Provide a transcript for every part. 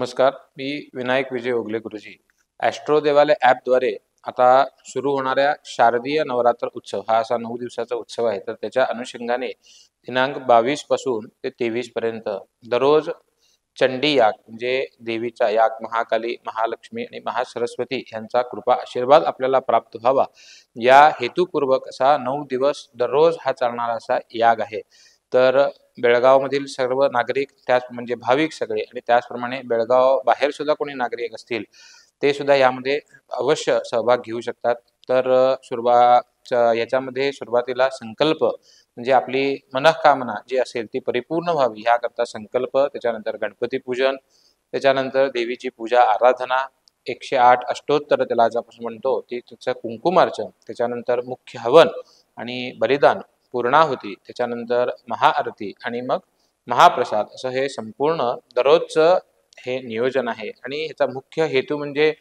नमस्कार, मी विनायक विजय ओगले गुरुजी. ॲस्ट्रो देवालय ॲपद्वारे आता सुरू होणाऱ्या शारदीय नवरात्र उत्सव हा असा 9 दिवसाचा उत्सव आहे. तर त्याच्या अनुषंगाने दिनांक 22 पासून ते 23 पर्यंत दररोज चंडी याग म्हणजे देवीचा याग महाकाली, महालक्ष्मी आणि महासरस्वती यांचा कृपा आशीर्वाद आपल्याला प्राप्त व्हावा या हेतुपूर्वक असा 9 दिवस दररोज हा चालणारा असा याग आहे. तर बेळगावमधील सर्व नागरिक त्याच म्हणजे भाविक सगळे आणि त्याचप्रमाणे बेळगाव बाहेर सुद्धा कोणी नागरिक असतील ते सुद्धा यामध्ये अवश्य सहभाग घेऊ शकतात. तर याच्यामध्ये सुरुवातीला संकल्प म्हणजे आपली मनःकामना जी असेल ती परिपूर्ण व्हावी ह्याकरता संकल्प, त्याच्यानंतर गणपती पूजन, त्याच्यानंतर देवीची पूजा आराधना, 108 अष्टोत्तर त्याला आज आपण म्हणतो ती त्याचं कुंकुमार्चन, त्याच्यानंतर मुख्य हवन आणि बलिदान, पूर्णाहुती, त्याच्यानंतर महाआरती आणि मग महाप्रसाद असं हे संपूर्ण दररोजचं हे नियोजन आहे. आणि ह्याचा मुख्य हेतू म्हणजे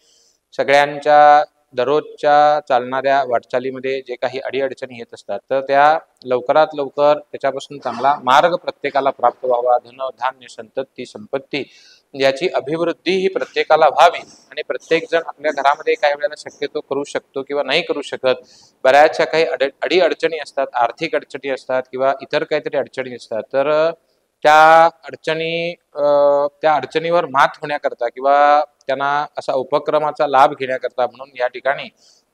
सगळ्यांच्या दररोजच्या चालणाऱ्या वाटचालीमध्ये जे काही अडीअडचणी येत असतात तर त्या लवकरात लवकर त्याच्यापासून चांगला मार्ग प्रत्येकाला प्राप्त व्हावा. धन धान्य संतती संपत्ती याची अभिवृद्धी ही प्रत्येकाला व्हावी आणि प्रत्येक जण आपल्या घरामध्ये काही वेळेला शक्यतो करू शकतो किंवा नाही करू शकत. बऱ्याचशा काही अडीअडचणी असतात, आर्थिक अडचणी असतात किंवा इतर काहीतरी अडचणी असतात. तर त्या अडचणीवर मात होण्याकरता किंवा त्यांना असा उपक्रमाचा लाभ घेण्याकरता म्हणून या ठिकाणी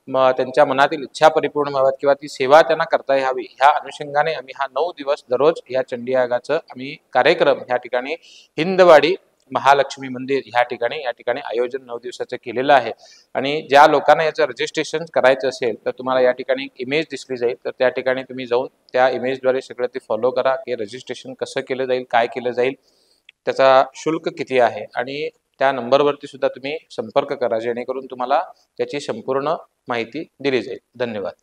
त्यांच्या मनातील इच्छा परिपूर्ण व्हाव्यात किंवा ती सेवा त्यांना करता यावी ह्या अनुषंगाने आम्ही हा 9 दिवस दररोज या चंडी यागाचं आम्ही कार्यक्रम ह्या ठिकाणी हिंदवाडी महालक्ष्मी मंदिर या ठिकाणी आयोजन 9 दिवसाचं केलेलं आहे. आणि ज्या लोकांना याचं रजिस्ट्रेशन करायचं असेल तर तुम्हाला या ठिकाणी एक इमेज दिसली जाईल, तर त्या ठिकाणी तुम्ही जाऊन त्या इमेजद्वारे सगळं ते फॉलो करा की रजिस्ट्रेशन कसं केलं जाईल, काय केलं जाईल, त्याचा शुल्क किती आहे आणि त्या नंबरवरती सुद्धा तुम्ही संपर्क करा जेणेकरून तुम्हाला त्याची संपूर्ण माहिती दिली जाईल. धन्यवाद.